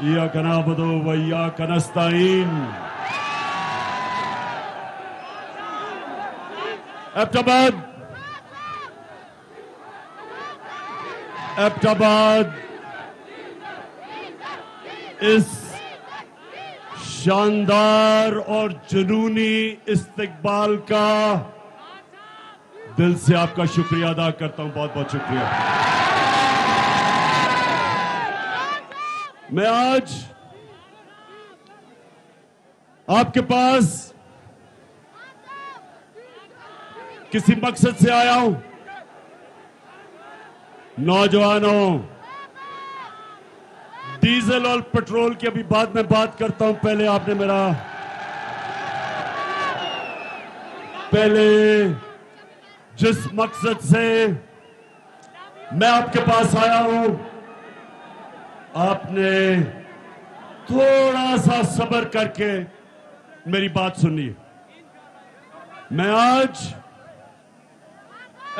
इय्याका नअबुदु व इय्याका नस्तईन। एबटाबाद इस शानदार और जुनूनी इस्तकबाल का दिल से आपका शुक्रिया अदा करता हूं। बहुत बहुत शुक्रिया। मैं आज आपके पास किसी मकसद से आया हूं। नौजवानों, डीजल और पेट्रोल की अभी बाद में बात करता हूं। पहले जिस मकसद से मैं आपके पास आया हूं, आपने थोड़ा सा सब्र करके मेरी बात सुनिए। मैं आज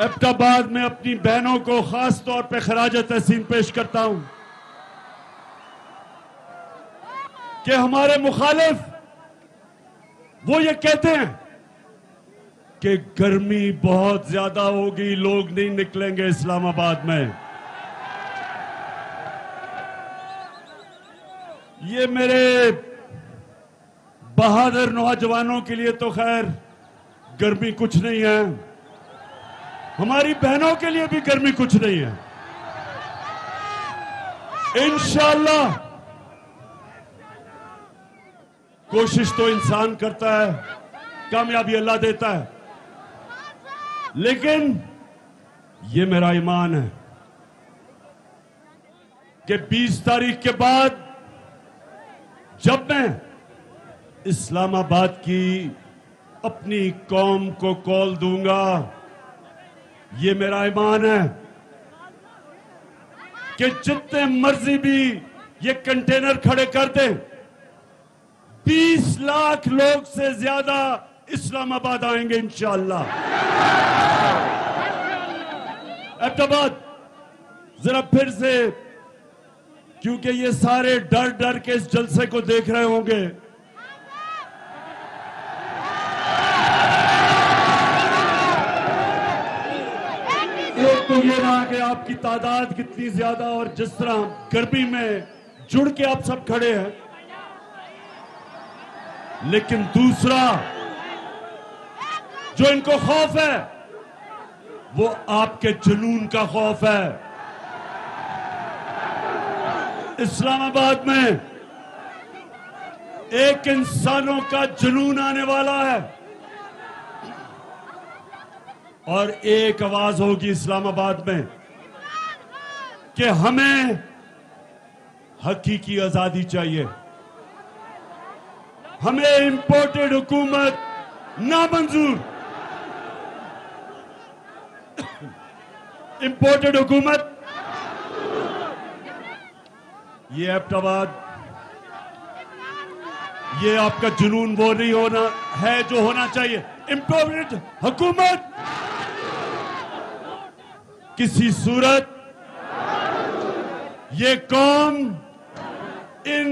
एबटाबाद में अपनी बहनों को खास तौर पे खराज तहसीन पेश करता हूं कि हमारे मुखालिफ वो ये कहते हैं कि गर्मी बहुत ज्यादा होगी, लोग नहीं निकलेंगे इस्लामाबाद में। ये मेरे बहादुर नौजवानों के लिए तो खैर गर्मी कुछ नहीं है, हमारी बहनों के लिए भी गर्मी कुछ नहीं है। इंशाअल्लाह कोशिश तो इंसान करता है, कामयाबी अल्लाह देता है, लेकिन ये मेरा ईमान है कि 20 तारीख के बाद जब मैं इस्लामाबाद की अपनी कौम को कॉल दूंगा, ये मेरा ईमान है कि जितने मर्जी भी ये कंटेनर खड़े कर दें, 20 लाख लोग से ज्यादा इस्लामाबाद आएंगे इंशाअल्लाह। एबटाबाद जरा फिर से, क्योंकि ये सारे डर डर के इस जलसे को देख रहे होंगे, एक तो ये रहा कि आपकी तादाद कितनी ज्यादा और जिस तरह गर्मी में जुड़ के आप सब खड़े हैं, लेकिन दूसरा जो इनको खौफ है वो आपके जुनून का खौफ है। इस्लामाबाद में एक इंसानों का जुनून आने वाला है और एक आवाज होगी इस्लामाबाद में कि हमें हकीकी आजादी चाहिए, हमें इंपोर्टेड हुकूमत नामंजूर। इंपोर्टेड हुकूमत, ये एबटाबाद, ये आपका जुनून वो नहीं होना है जो होना चाहिए। इंपोर्टेड हुकूमत किसी सूरत ये कौम इन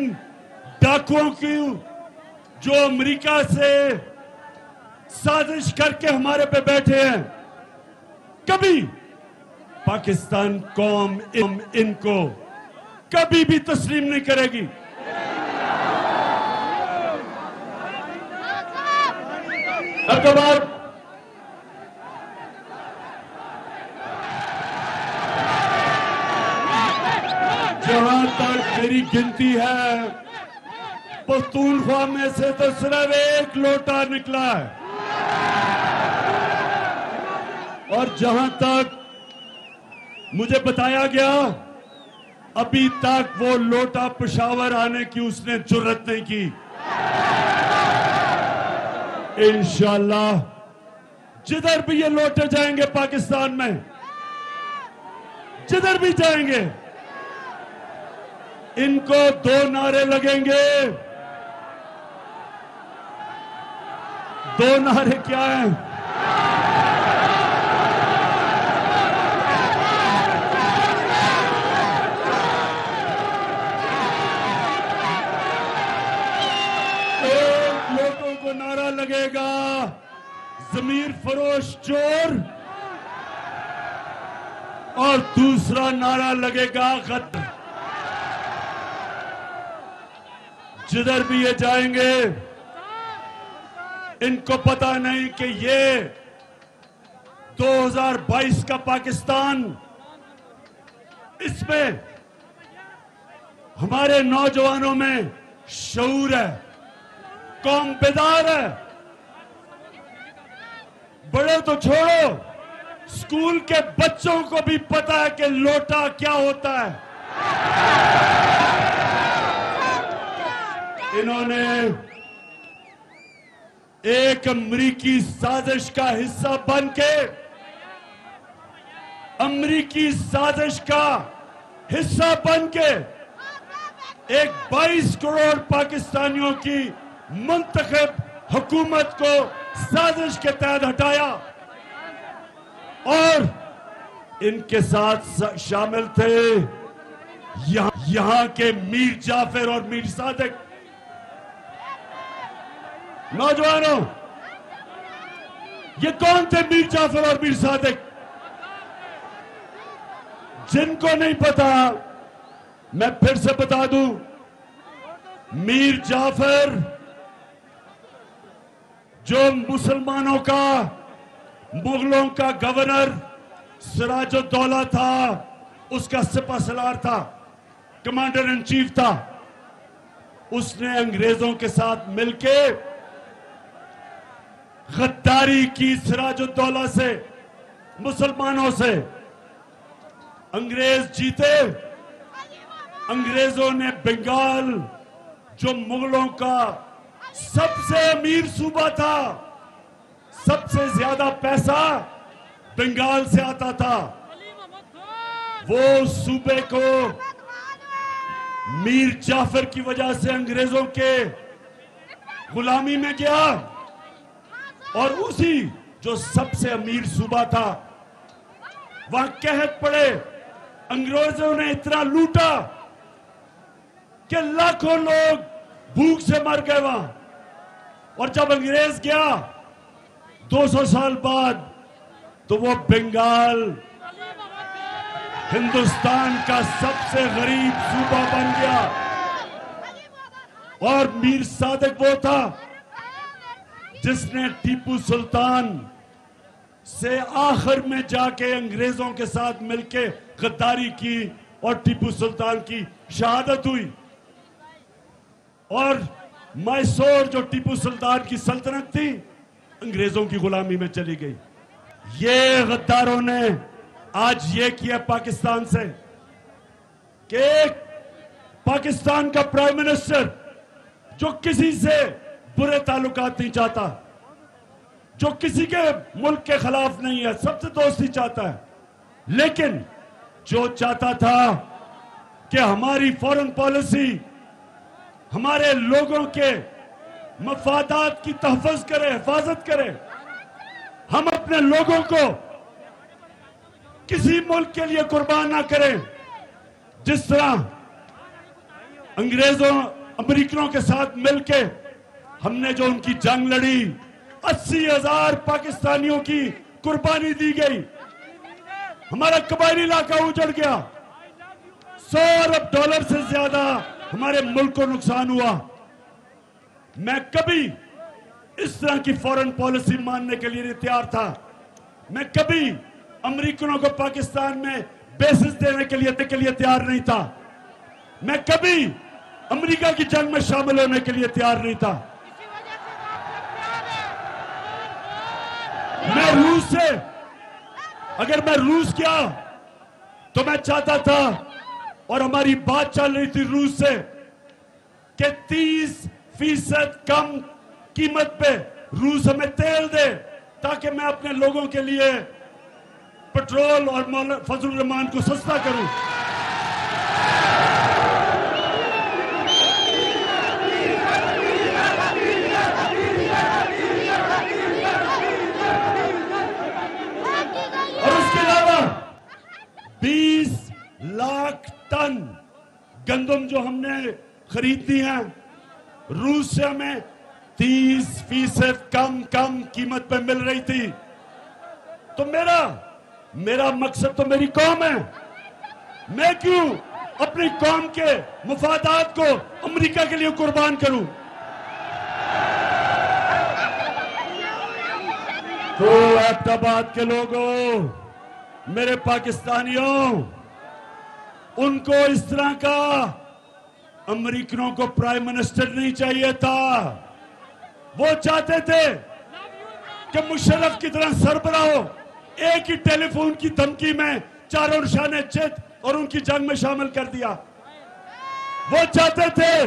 डाकुओं की जो अमेरिका से साजिश करके हमारे पे बैठे हैं, कभी पाकिस्तान कौम इनको कभी भी तस्लीम नहीं करेगी। एबटाबाद जहां तक मेरी गिनती है, पख्तूनख्वा में से तो सिर्फ एक लोटा निकला है, और जहां तक मुझे बताया गया, अभी तक वो लोटा पेशावर आने की उसने जुर्रत नहीं की। इंशाअल्लाह जिधर भी ये लोटे जाएंगे पाकिस्तान में, जिधर भी जाएंगे, इनको 2 नारे लगेंगे। 2 नारे क्या हैं? लगेगा जमीर फरोश चोर और दूसरा नारा लगेगा गद्दार। जिधर भी ये जाएंगे इनको पता नहीं कि ये 2022 का पाकिस्तान, इसमें हमारे नौजवानों में शऊर है, कौम बेदार है। बड़े तो छोड़ो, स्कूल के बच्चों को भी पता है कि लोटा क्या होता है। इन्होंने एक अमरीकी साजिश का हिस्सा बनके, अमरीकी साजिश का हिस्सा बनके एक 22 करोड़ पाकिस्तानियों की मुंतखब हुकूमत को साजिश के तहत हटाया और इनके साथ शामिल थे यहां के मीर जाफर और मीर सादिक। नौजवानों, ये कौन थे मीर जाफर और मीर सादिक? जिनको नहीं पता मैं फिर से बता दूं, मीर जाफर जो मुसलमानों का, मुगलों का गवर्नर सिराजुद्दौला था, उसका सिपहसालार था, कमांडर इन चीफ था। उसने अंग्रेजों के साथ मिलके गद्दारी की सिराजुद्दौला से, मुसलमानों से। अंग्रेज जीते, अंग्रेजों ने बंगाल, जो मुगलों का सबसे अमीर सूबा था, सबसे ज्यादा पैसा बंगाल से आता था, वो सूबे को मीर जाफर की वजह से अंग्रेजों के गुलामी में गया और उसी जो सबसे अमीर सूबा था वहां कहत पड़े। अंग्रेजों ने इतना लूटा कि लाखों लोग भूख से मर गए वहां। और जब अंग्रेज गया 200 साल बाद, तो वो बंगाल हिंदुस्तान का सबसे गरीब सूबा बन गया। और मीर सादिक वो था जिसने टीपू सुल्तान से आखिर में जाके अंग्रेजों के साथ मिलके गद्दारी की और टीपू सुल्तान की शहादत हुई। और मैसूर जो टीपू सुल्तान की सल्तनत थी, अंग्रेजों की गुलामी में चली गई। ये गद्दारों ने आज ये किया पाकिस्तान से कि पाकिस्तान का प्राइम मिनिस्टर जो किसी से बुरे ताल्लुकात नहीं चाहता, जो किसी के मुल्क के खिलाफ नहीं है, सबसे दोस्ती चाहता है, लेकिन जो चाहता था कि हमारी फॉरेन पॉलिसी हमारे लोगों के मफादात की तहफ़्फ़ुज़ करे, हिफाजत करे, हम अपने लोगों को किसी मुल्क के लिए कुर्बान ना करें। जिस तरह अंग्रेजों, अमेरिकनों के साथ मिलके हमने जो उनकी जंग लड़ी, 80,000 पाकिस्तानियों की कुर्बानी दी गई, हमारा कबायली इलाका उजड़ गया, 100 अरब डॉलर से ज्यादा हमारे मुल्क को नुकसान हुआ। मैं कभी इस तरह की फॉरेन पॉलिसी मानने के लिए नहीं तैयार था। मैं कभी अमेरिकनों को पाकिस्तान में बेसिस देने के लिए तैयार नहीं था। मैं कभी अमेरिका की जंग में शामिल होने के लिए तैयार नहीं था। मैं रूस से, अगर मैं रूस गया तो मैं चाहता था, और हमारी बात चल रही थी रूस से, कि 30% कम कीमत पे रूस हमें तेल दे, ताकि मैं अपने लोगों के लिए पेट्रोल और फजल रहमान को सस्ता करूं। और उसके अलावा 20 लाख टन गंदम जो हमने खरीदनी है रूस से, हमें 30% कम कीमत पे मिल रही थी। तो मेरा मकसद तो मेरी कौम है। मैं क्यों अपनी कौम के मुफादात को अमेरिका के लिए कुर्बान करूं? तो एबटाबाद के लोगों, मेरे पाकिस्तानियों, उनको इस तरह का अमेरिकनों को प्राइम मिनिस्टर नहीं चाहिए था। वो चाहते थे कि मुशर्रफ की तरह सरबराह हो, एक ही टेलीफोन की धमकी में चारों निशाने चित और उनकी जंग में शामिल कर दिया। वो चाहते थे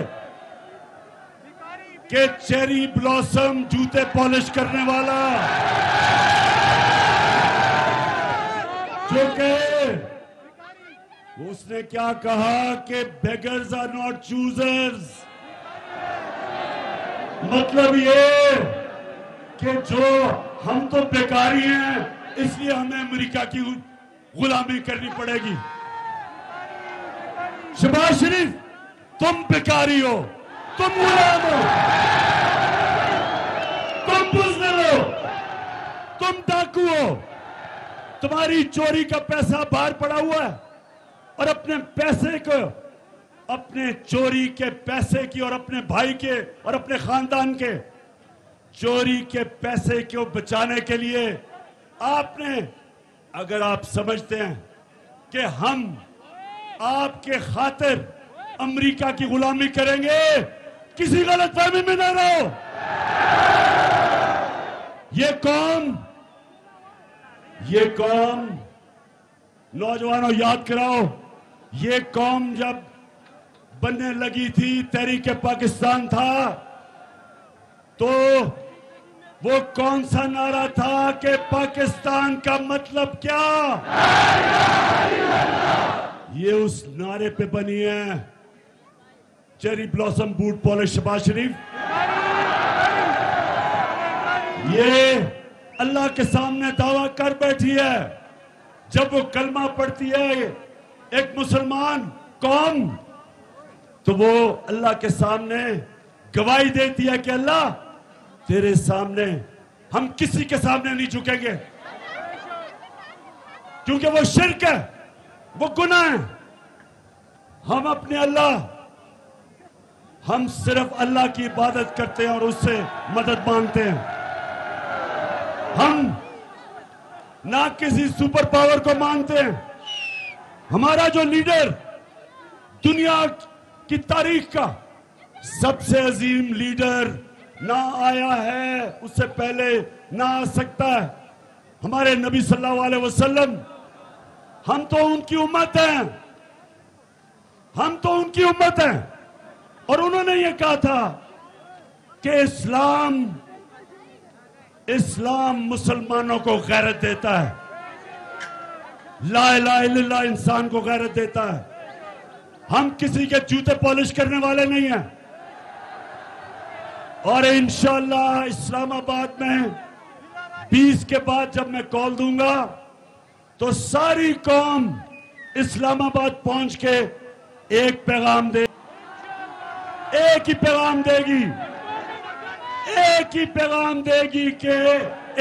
कि चेरी ब्लॉसम जूते पॉलिश करने वाला जो कि उसने क्या कहा कि बेगर्स आर नॉट चूजर्स। मतलब ये कि जो हम तो बेकारी हैं, इसलिए हमें अमेरिका की गुलामी करनी पड़ेगी। शहबाज शरीफ, तुम बेकारी हो, तुम गुलाम हो, तुम बुज़दिल हो, तुम डाकू हो। तुम्हारी चोरी का पैसा बाहर पड़ा हुआ है और अपने पैसे को, अपने चोरी के पैसे की और अपने भाई के और अपने खानदान के चोरी के पैसे को बचाने के लिए आपने, अगर आप समझते हैं कि हम आपके खातिर अमेरिका की गुलामी करेंगे, किसी गलतफहमी में ना रहो। ये कौम नौजवानों याद कराओ, ये कौम जब बनने लगी थी, तहरीक पाकिस्तान था, तो वो कौन सा नारा था कि पाकिस्तान का मतलब क्या? ये उस नारे पे बनी है cherry blossom boot polish Shahbaz Sharif. ये अल्लाह के सामने दावा कर बैठी है। जब वो कलमा पढ़ती है एक मुसलमान कौम, तो वो अल्लाह के सामने गवाही देती है कि अल्लाह, तेरे सामने हम किसी के सामने नहीं झुकेंगे, क्योंकि वो शिर्क है, वो गुनाह है। हम अपने अल्लाह, हम सिर्फ अल्लाह की इबादत करते हैं और उससे मदद मांगते हैं। हम ना किसी सुपर पावर को मानते हैं। हमारा जो लीडर दुनिया की तारीख का सबसे अजीम लीडर ना आया है, उससे पहले ना आ सकता है, हमारे नबी सल्लल्लाहु अलैहि वसल्लम। हम तो उनकी उम्मत हैं, हम तो उनकी उम्मत हैं। और उन्होंने ये कहा था कि इस्लाम मुसलमानों को गैरत देता है, ला इलाहा इल्लल्लाह इंसान को गैरत देता है। हम किसी के जूते पॉलिश करने वाले नहीं हैं। और इंशाअल्लाह इस्लामाबाद में 20 के बाद जब मैं कॉल दूंगा, तो सारी कौम इस्लामाबाद पहुंच के एक पैगाम दे, एक ही पैगाम देगी, एक ही पैगाम देगी कि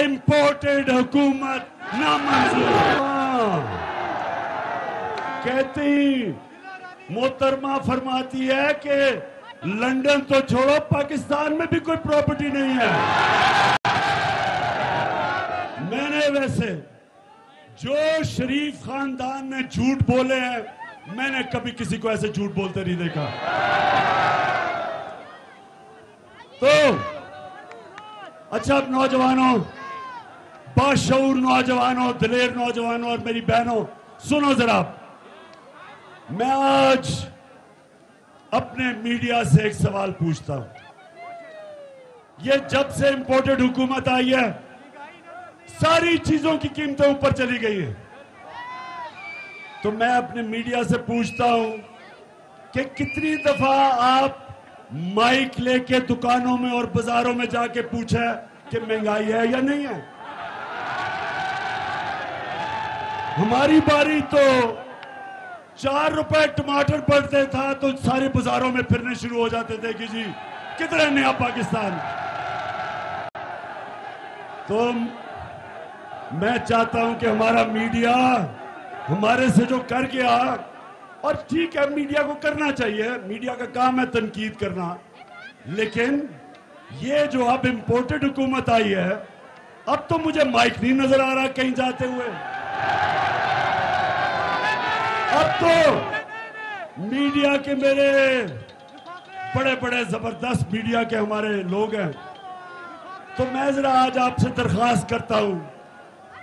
इंपोर्टेड हुकूमत नामंजूर। कहती मोहतरमा फरमाती है कि लंदन तो छोड़ो, पाकिस्तान में भी कोई प्रॉपर्टी नहीं है। मैंने वैसे जो शरीफ खानदान ने झूठ बोले हैं, मैंने कभी किसी को ऐसे झूठ बोलते नहीं देखा। तो अच्छा, अब नौजवानों, बाशऊर नौजवानों, दिलेर नौजवानों और मेरी बहनों, सुनो जरा। मैं आज अपने मीडिया से एक सवाल पूछता हूं। ये जब से इंपोर्टेड हुकूमत आई है, सारी चीजों की कीमतें ऊपर चली गई हैं। तो मैं अपने मीडिया से पूछता हूं कि कितनी दफा आप माइक लेके दुकानों में और बाजारों में जाके पूछा कि महंगाई है या नहीं है? हमारी बारी तो 4 रुपए टमाटर पड़ते था तो सारे बाजारों में फिरने शुरू हो जाते थे कि जी कितना नया पाकिस्तान। तो मैं चाहता हूं कि हमारा मीडिया हमारे से जो कर गया, और ठीक है मीडिया को करना चाहिए, मीडिया का काम है तनकीद करना, लेकिन ये जो अब इंपोर्टेड हुकूमत आई है, अब तो मुझे माइक नहीं नजर आ रहा कहीं जाते हुए। अब तो मीडिया के मेरे बड़े बड़े जबरदस्त मीडिया के हमारे लोग हैं, तो मैं जरा आज आपसे दरख्वास्त करता हूं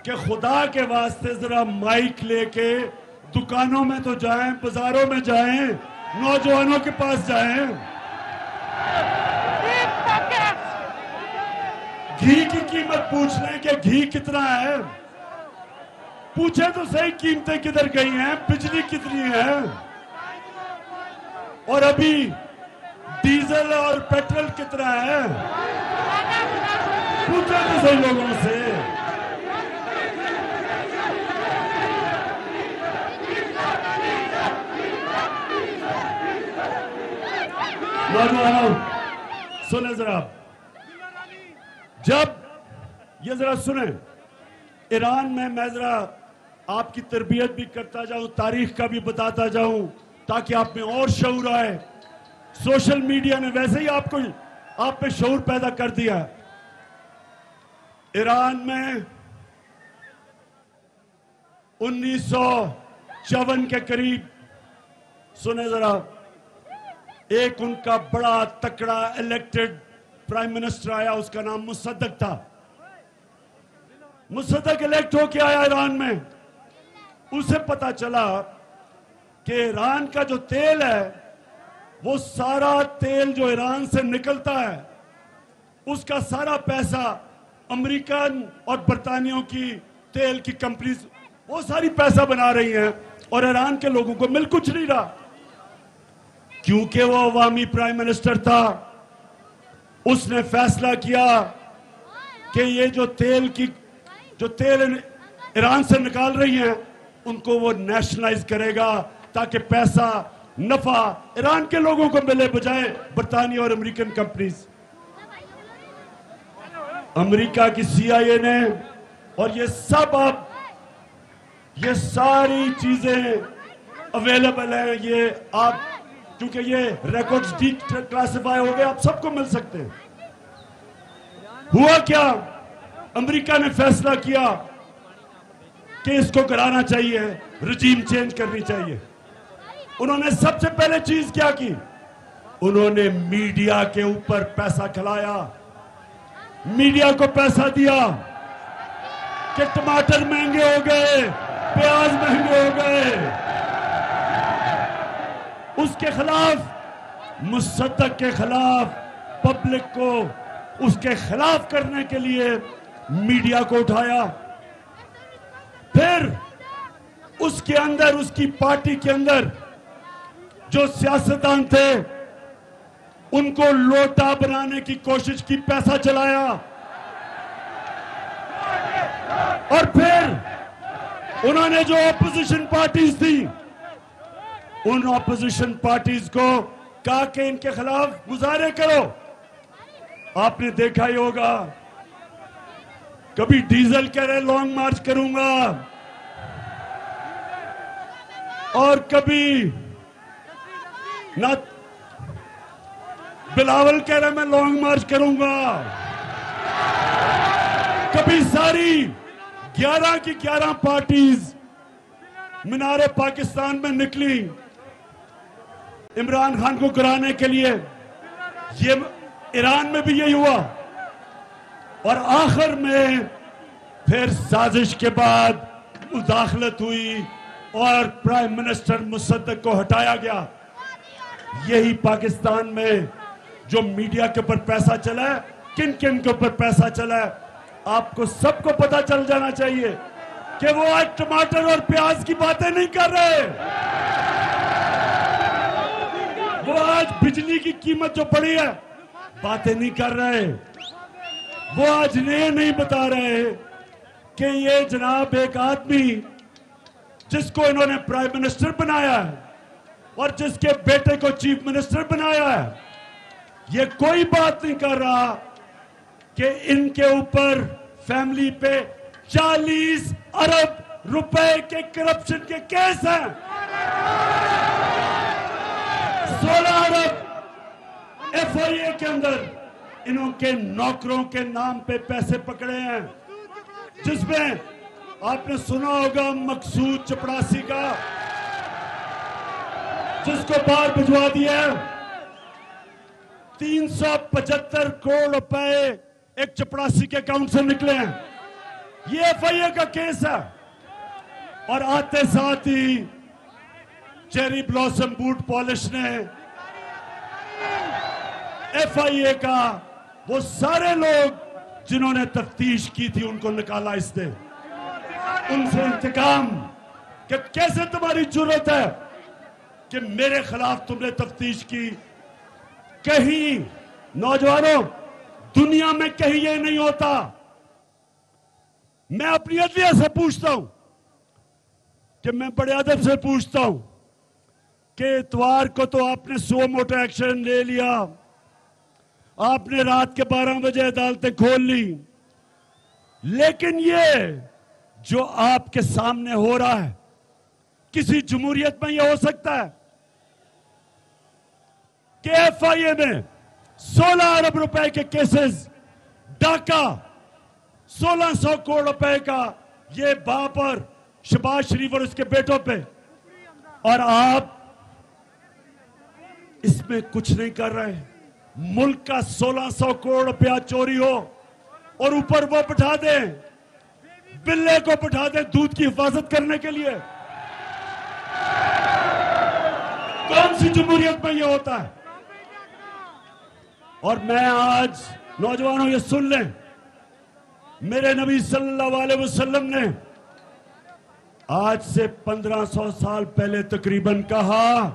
कि खुदा के वास्ते जरा माइक लेके दुकानों में तो जाएं, बाजारों में जाएं, नौजवानों के पास जाएं। घी की कीमत पूछ लें कि घी कितना है, पूछे तो सही कीमतें किधर गई हैं, बिजली कितनी है, और अभी डीजल और पेट्रोल कितना है, पूछे तो सही लोगों से। नौजवानों सुने जरा, जब ये जरा सुने, ईरान में मैं जरा आपकी तरबियत भी करता जाऊं, तारीख का भी बताता जाऊं, ताकि आप में और शऊर आए। सोशल मीडिया ने वैसे ही आप में शऊर पैदा कर दिया। ईरान में 1954 के करीब, सुने जरा, एक उनका बड़ा तकड़ा इलेक्टेड प्राइम मिनिस्टर आया, उसका नाम मुसद्दक था। मुसद्दक इलेक्ट होके आया ईरान में। उसे पता चला कि ईरान का जो तेल है, वो सारा तेल जो ईरान से निकलता है, उसका सारा पैसा अमेरिकन और बरतानियों की तेल की कंपनीज वो सारी पैसा बना रही हैं, और ईरान के लोगों को मिल कुछ नहीं रहा, क्योंकि वो अवामी प्राइम मिनिस्टर था। उसने फैसला किया कि ये जो तेल ईरान से निकाल रही हैं, उनको वो नेशनलाइज करेगा, ताकि पैसा नफा ईरान के लोगों को मिले, बजाय बरतानिया और अमेरिकन कंपनीज। अमेरिका की CIA ने, और ये सब अब ये सारी चीजें अवेलेबल हैं, ये आप क्योंकि ये रिकॉर्ड्स डी क्लासिफाई हो गए, आप सबको मिल सकते हैं। हुआ क्या, अमेरिका ने फैसला किया कि इसको कराना चाहिए, रजीम चेंज करनी चाहिए। उन्होंने सबसे पहले चीज क्या की, उन्होंने मीडिया के ऊपर पैसा खिलाया, मीडिया को पैसा दिया कि टमाटर महंगे हो गए, प्याज महंगे हो गए। उसके खिलाफ, मुसद्दक के खिलाफ, पब्लिक को उसके खिलाफ करने के लिए मीडिया को उठाया। फिर उसके अंदर, उसकी पार्टी के अंदर जो सियासतदान थे, उनको लोटा बनाने की कोशिश की, पैसा चलाया। और फिर उन्होंने जो ऑपोजिशन पार्टीज थी, उन ऑपोजिशन पार्टीज को कहा कि इनके खिलाफ मुजाहरे करो। आपने देखा ही होगा, कभी डीजल कह रहे लॉन्ग मार्च करूंगा, और कभी ना बिलावल कह रहे मैं लॉन्ग मार्च करूंगा। कभी सारी 11 की 11 पार्टीज मीनारे पाकिस्तान में निकली इमरान खान को गिराने के लिए। ये ईरान में भी यही हुआ, और आखिर में फिर साजिश के बाद मुदाखलत हुई और प्राइम मिनिस्टर मुसद्दक को हटाया गया। यही पाकिस्तान में जो मीडिया के ऊपर पैसा चला है, किन किन के ऊपर पैसा चला है, आपको सबको पता चल जाना चाहिए कि वो आज टमाटर और प्याज की बातें नहीं कर रहे, वो आज बिजली की कीमत जो बढ़ी है बातें नहीं कर रहे, वो आज ये नहीं बता रहे कि ये जनाब एक आदमी जिसको इन्होंने प्राइम मिनिस्टर बनाया है और जिसके बेटे को चीफ मिनिस्टर बनाया है, ये कोई बात नहीं कर रहा कि इनके ऊपर फैमिली पे 40 अरब रुपए के करप्शन के केस हैं। 16 अरब एफआईए के अंदर इनके नौकरों के नाम पे पैसे पकड़े हैं, जिसमें आपने सुना होगा मकसूद चपड़ासी का, जिसको बाहर भिजवा दिया। 375 करोड़ रुपए एक चपड़ासी के अकाउंट से निकले हैं। ये एफआईए का केस है। और आते साथ ही चेरी ब्लॉसम बूट पॉलिश ने एफआईए का वो सारे लोग जिन्होंने तफ्तीश की थी उनको निकाला इसने, उनसे इंतकाम कि कैसे तुम्हारी जरूरत है कि मेरे खिलाफ तुमने तफ्तीश की। कहीं नौजवानों, दुनिया में कहीं ये नहीं होता। मैं अपनी अदलिया से पूछता हूं कि मैं बड़े अदब से पूछता हूं कि इतवार को तो आपने सो मोटो एक्शन ले लिया, आपने रात के 12 बजे अदालतें खोल ली, लेकिन ये जो आपके सामने हो रहा है किसी जमहूरियत में यह हो सकता है कि एफआईए में 16 अरब रुपए के केसेस, डाका 1600 करोड़ रुपए का ये बाबर शहबाज शरीफ और उसके बेटों पे, और आप इसमें कुछ नहीं कर रहे। मुल्क का 1600 करोड़ रुपया चोरी हो और ऊपर वो बिठा दें, बिल्ले को बिठा दें दूध की हिफाजत करने के लिए। कौन सी जमहूरियत में ये होता है? और मैं आज नौजवानों ये सुन लें, मेरे नबी सल्लल्लाहु अलैहि वसल्लम ने आज से 1500 साल पहले तकरीबन कहा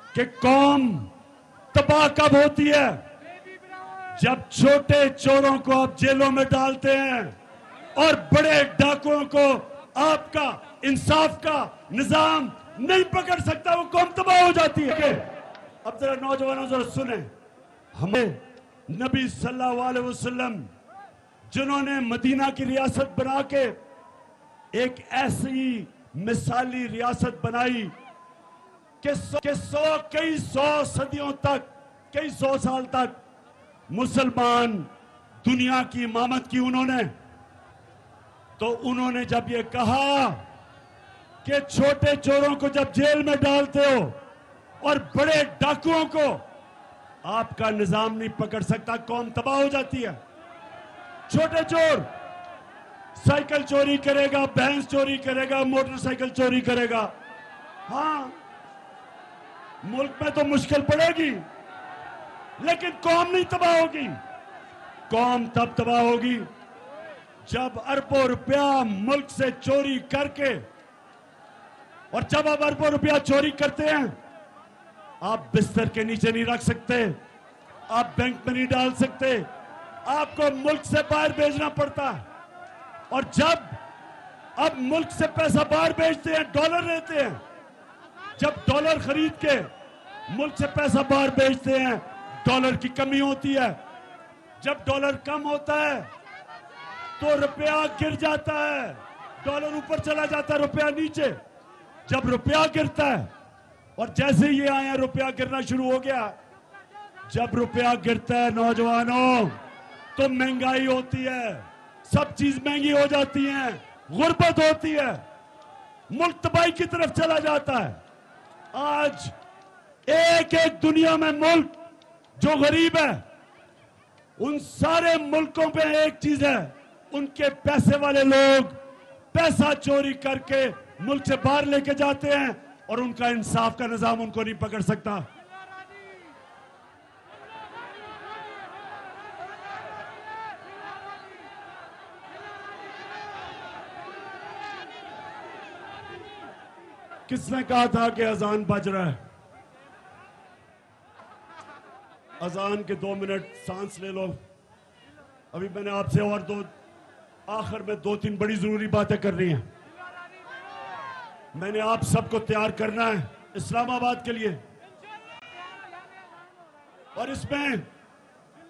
कि कौम तबाह कब होती है? जब छोटे चोरों को आप जेलों में डालते हैं और बड़े डाकुओं को आपका इंसाफ का निजाम नहीं पकड़ सकता, वो कौम तबाह हो जाती है। अब जरा नौजवानों जरा सुने, हमें नबी सल्लल्लाहु अलैहि वसल्लम जिन्होंने मदीना की रियासत बना के एक ऐसी मिसाली रियासत बनाई कि कई सौ सदियों तक, कई सौ साल तक मुसलमान दुनिया की इमामत की उन्होंने, तो उन्होंने जब ये कहा कि छोटे चोरों को जब जेल में डालते हो और बड़े डाकुओं को आपका निजाम नहीं पकड़ सकता, कौम तबाह हो जाती है। छोटे चोर साइकिल चोरी करेगा, भैंस चोरी करेगा, मोटरसाइकिल चोरी करेगा, हाँ मुल्क में तो मुश्किल पड़ेगी, लेकिन कौम नहीं तबाह होगी। कौम तब तबाह होगी जब अरबों रुपया मुल्क से चोरी करके, और जब आप अरबों रुपया चोरी करते हैं आप बिस्तर के नीचे नहीं रख सकते, आप बैंक में नहीं डाल सकते, आपको मुल्क से बाहर भेजना पड़ता है। और जब अब मुल्क से पैसा बाहर भेजते हैं, डॉलर लेते हैं, जब डॉलर खरीद के मुल्क से पैसा बाहर भेजते हैं डॉलर की कमी होती है। जब डॉलर कम होता है तो रुपया गिर जाता है, डॉलर ऊपर चला जाता है, रुपया नीचे। जब रुपया गिरता है, और जैसे ये आया रुपया गिरना शुरू हो गया, जब रुपया गिरता है नौजवानों तो महंगाई होती है, सब चीज महंगी हो जाती है, गुर्बत होती है, मुल्क तबाही की तरफ चला जाता है। आज एक एक दुनिया में मुल्क जो गरीब है, उन सारे मुल्कों पे एक चीज है, उनके पैसे वाले लोग पैसा चोरी करके मुल्क से बाहर लेके जाते हैं और उनका इंसाफ का निजाम उनको नहीं पकड़ सकता। किसने कहा था कि अजान बज रहा है? अजान के 2 मिनट सांस ले लो। अभी मैंने आपसे और आखिर में 2-3 बड़ी जरूरी बातें करनी है। मैंने आप सबको तैयार करना है इस्लामाबाद के लिए, और इसमें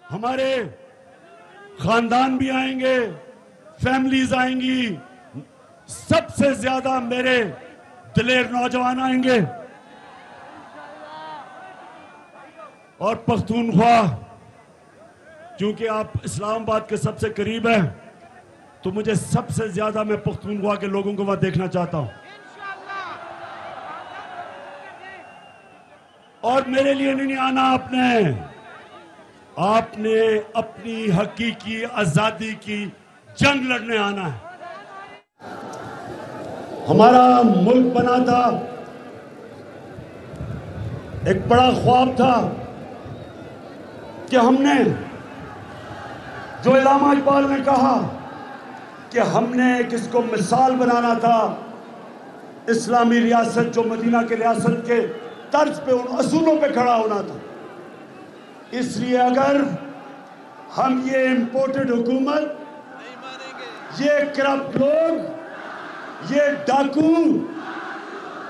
हमारे खानदान भी आएंगे, फैमिलीज आएंगी, सबसे ज्यादा मेरे दिलेर नौजवान आएंगे। और पख्तूनख्वा, क्योंकि आप इस्लामाबाद के सबसे करीब हैं, तो मुझे सबसे ज्यादा मैं पख्तूनख्वा के लोगों को वहां देखना चाहता हूं। और मेरे लिए नहीं आना आपने अपनी हकीकी आजादी की जंग लड़ने आना है। हमारा मुल्क बना था, एक बड़ा ख्वाब था कि हमने, जो इल्लामा इकबाल ने कहा कि हमने किसको मिसाल बनाना था, इस्लामी रियासत जो मदीना के रियासत के तर्ज पे, उन असूलों पे खड़ा होना था। इसलिए अगर हम ये इंपोर्टेड हुकूमत, ये करप्ट लोग, ये डाकू,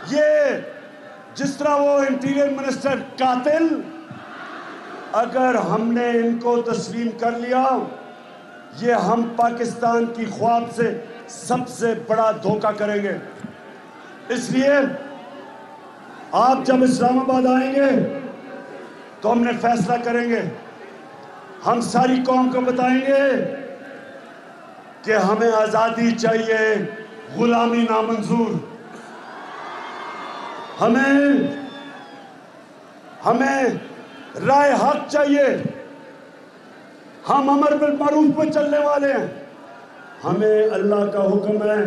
ये जिस तरह वो इंटीरियर मिनिस्टर कातिल, अगर हमने इनको तस्लीम कर लिया, ये हम पाकिस्तान की ख्वाब से सबसे बड़ा धोखा करेंगे। इसलिए आप जब इस्लामाबाद आएंगे तो हमने फैसला करेंगे, हम सारी कौम को बताएंगे कि हमें आजादी चाहिए, गुलामी नामंजूर। हमें राय हक चाहिए। हम अमर बिल मारूफ पे चलने वाले हैं। हमें अल्लाह का हुक्म है,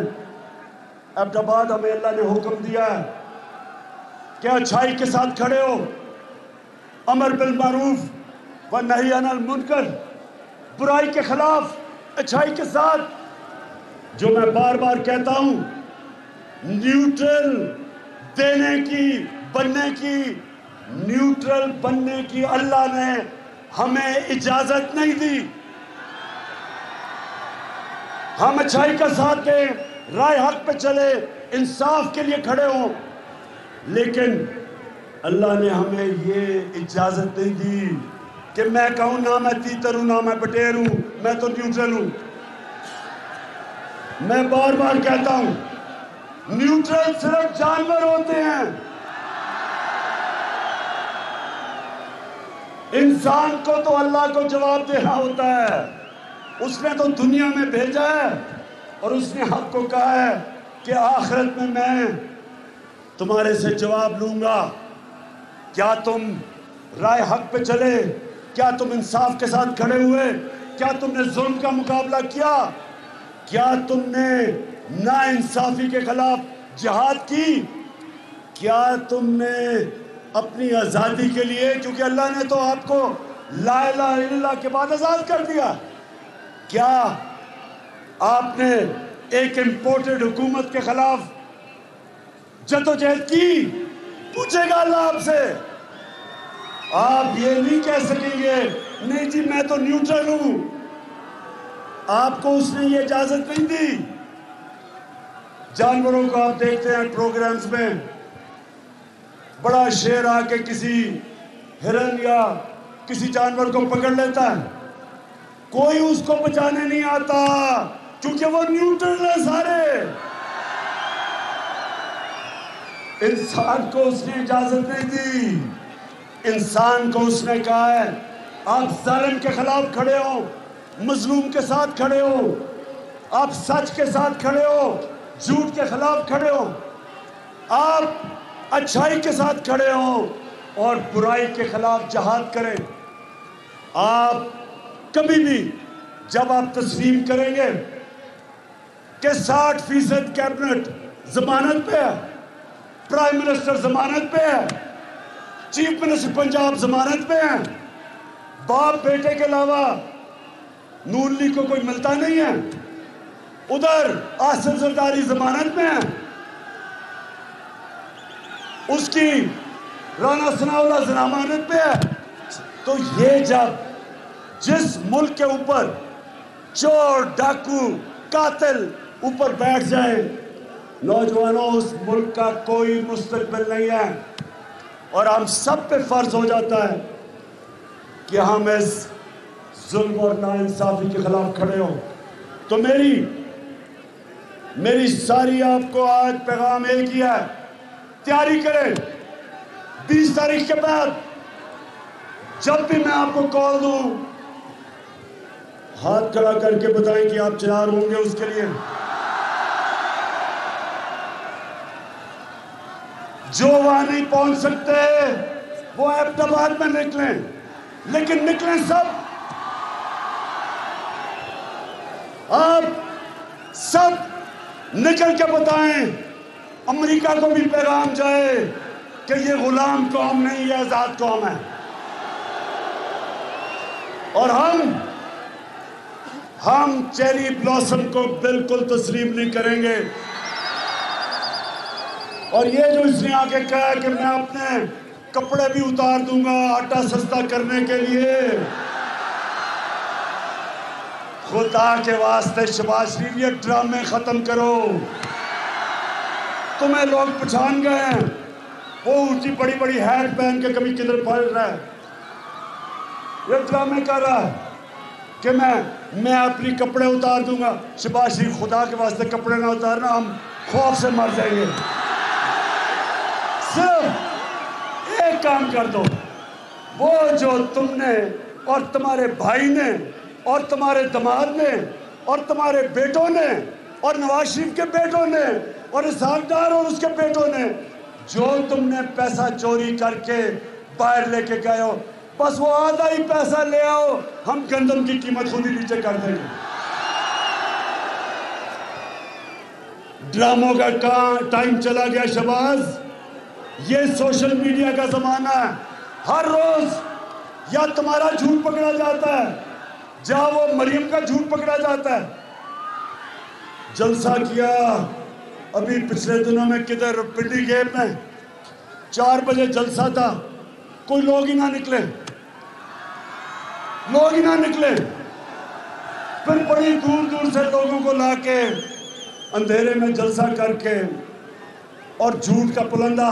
अब्दाबाद हमें अल्लाह ने हुक्म दिया है कि अच्छाई के साथ खड़े हो, अमर बिल मारूफ व नही अनिल मुनकर, बुराई के खिलाफ अच्छाई के साथ। जो मैं बार बार कहता हूं, न्यूट्रल बनने की अल्लाह ने हमें इजाजत नहीं दी। हम अच्छाई का साथ दें, राय हक पे चले, इंसाफ के लिए खड़े हों, लेकिन अल्लाह ने हमें ये इजाजत नहीं दी कि मैं कहूं ना मैं तीतर हूं ना मैं बटेर हूं, मैं तो न्यूट्रल हूं। मैं बार बार कहता हूं, न्यूट्रल सिर्फ जानवर होते हैं। इंसान को तो अल्लाह को जवाब देना होता है। उसने तो दुनिया में भेजा है और उसने हक को कहा है कि आखिरत में मैं तुम्हारे से जवाब लूंगा। क्या तुम राय हक पे चले? क्या तुम इंसाफ के साथ खड़े हुए? क्या तुमने जुल्म का मुकाबला किया? क्या तुमने नाइंसाफी के खिलाफ जिहाद की? क्या तुमने अपनी आज़ादी के लिए, क्योंकि अल्लाह ने तो आपको ला इलाहा इल्लल्लाह के बाद आज़ाद कर दिया, क्या आपने एक इंपोर्टेड हुकूमत के खिलाफ जद्दोजहद की? पूछेगा अल्लाह आपसे। आप ये नहीं कह सकेंगे नहीं जी मैं तो न्यूट्रल हूं। आपको उसने ये इजाजत नहीं दी। जानवरों को आप देखते हैं प्रोग्राम्स में, बड़ा शेर आके किसी हिरन या किसी जानवर को पकड़ लेता है, कोई उसको बचाने नहीं आता क्योंकि वो न्यूट्रल है सारे। इंसान को उसने इजाजत नहीं दी। इंसान को उसने कहा है आप जालिम के खिलाफ खड़े हो, मजलूम के साथ खड़े हो, आप सच के साथ खड़े हो, झूठ के खिलाफ खड़े हो, आप अच्छाई के साथ खड़े हो और बुराई के खिलाफ जिहाद करें। आप कभी भी जब आप तस्लीम करेंगे कि 60% कैबिनेट जमानत पे है, प्राइम मिनिस्टर जमानत पे है, चीफ मिनिस्टर पंजाब जमानत पे है, बाप बेटे के अलावा नून लीग को कोई मिलता नहीं है, उधर आसिफ जरदारी जमानत में है, उसकी राना सनाउल्लाह जमानत पे है। तो ये जब जिस मुल्क के ऊपर चोर डाकू कातिल ऊपर बैठ जाए, नौजवानों उस मुल्क का कोई मुस्तकबिल नहीं है। और हम सब पे फर्ज हो जाता है कि हम इस जुल्म और नाइंसाफी के खिलाफ खड़े हो। तो मेरी सारी आपको आज पैगाम एक ही है, तैयारी करें। 20 तारीख के बाद जब भी मैं आपको कॉल दूं, हाथ खड़ा करके बताएं कि आप तैयार होंगे उसके लिए। जो वहां नहीं पहुंच सकते वो एबटाबाद में निकलें, लेकिन निकलें सब। आप सब निकल के बताएं, अमेरिका को भी पैगाम जाए कि ये गुलाम कौम नहीं, ये आजाद कौम है। और हम चेरी ब्लॉसम को बिल्कुल तस्लीम नहीं करेंगे। और ये जो इसने आके कहा कि मैं अपने कपड़े भी उतार दूंगा आटा सस्ता करने के लिए, खुदा के वास्ते शहबाज शरीफ ये ड्रामे खत्म करो। तुम्हें लोग पहचान गए हैं, वो ऊंची बड़ी बड़ी हैट पहन के कभी किधर पड़ रहा है, ये ड्रामे कर रहा है कि मैं अपनी कपड़े उतार दूंगा। शहबाज शरीफ खुदा के वास्ते कपड़े ना उतारना, हम खौफ से मर जाएंगे। सिर्फ एक काम कर दो, वो जो तुमने और तुम्हारे भाई ने और तुम्हारे दामाद ने और तुम्हारे बेटों ने और नवाज शरीफ के बेटों ने और इसहाक डार और उसके बेटों ने जो तुमने पैसा चोरी करके बाहर लेके गए हो, बस वो आधा ही पैसा ले आओ, हम गंदम की कीमत खुद ही नीचे कर देंगे। ड्रामों का टाइम चला गया शहबाज। ये सोशल मीडिया का जमाना है, हर रोज या तुम्हारा झूठ पकड़ा जाता है, जहां वो मरियम का झूठ पकड़ा जाता है। जलसा किया अभी पिछले दिनों में किधर, पिंडी गेट में 4 बजे जलसा था, कोई लोग ही ना निकले, फिर बड़ी दूर दूर से लोगों को लाके अंधेरे में जलसा करके और झूठ का पुलंदा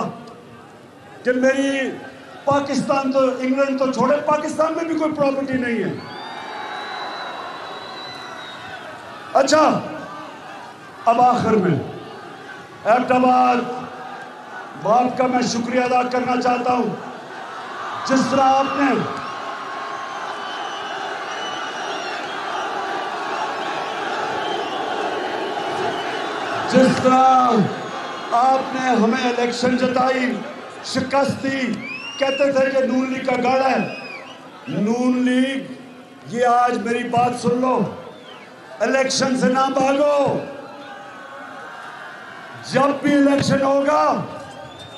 कि मेरी पाकिस्तान तो, इंग्लैंड तो छोड़े, पाकिस्तान में भी कोई प्रॉपर्टी नहीं है। अच्छा, अब आखिर में एबटाबाद बाप का मैं शुक्रिया अदा करना चाहता हूं, जिस तरह आपने हमें इलेक्शन जताई, शिकस्त दी, कहते थे कि नून लीग का गढ़ है। नून लीग, ये आज मेरी बात सुन लो, इलेक्शन से ना भागो। जब भी इलेक्शन होगा,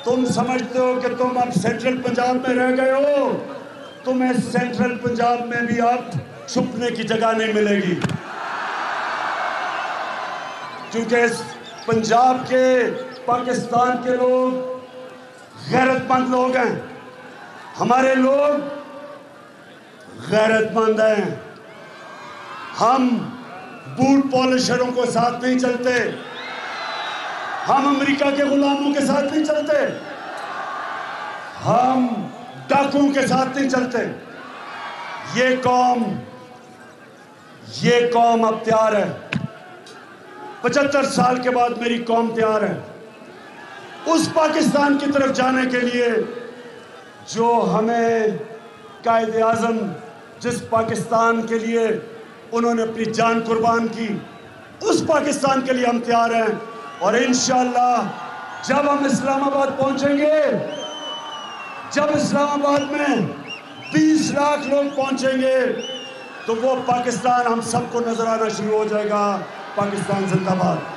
तुम समझते हो कि तुम अब सेंट्रल पंजाब में रह गए हो, तुम्हें सेंट्रल पंजाब में भी अब छुपने की जगह नहीं मिलेगी, क्योंकि इस पंजाब के, पाकिस्तान के लोग गैरतमंद लोग हैं। हमारे लोग गैरतमंद हैं। हम बूट पॉलिशरों को साथ नहीं चलते, हम अमेरिका के गुलामों के साथ नहीं चलते, हम डाकुओं के साथ नहीं चलते। ये कौम अब तैयार है। 75 साल के बाद मेरी कौम तैयार है उस पाकिस्तान की तरफ जाने के लिए जो हमें कायदे आज़म, जिस पाकिस्तान के लिए उन्होंने अपनी जान कुर्बान की, उस पाकिस्तान के लिए हम तैयार हैं। और इंशाअल्लाह जब हम इस्लामाबाद पहुंचेंगे, जब इस्लामाबाद में 20 लाख लोग पहुंचेंगे, तो वो पाकिस्तान हम सबको नजर आना शुरू हो जाएगा। पाकिस्तान जिंदाबाद।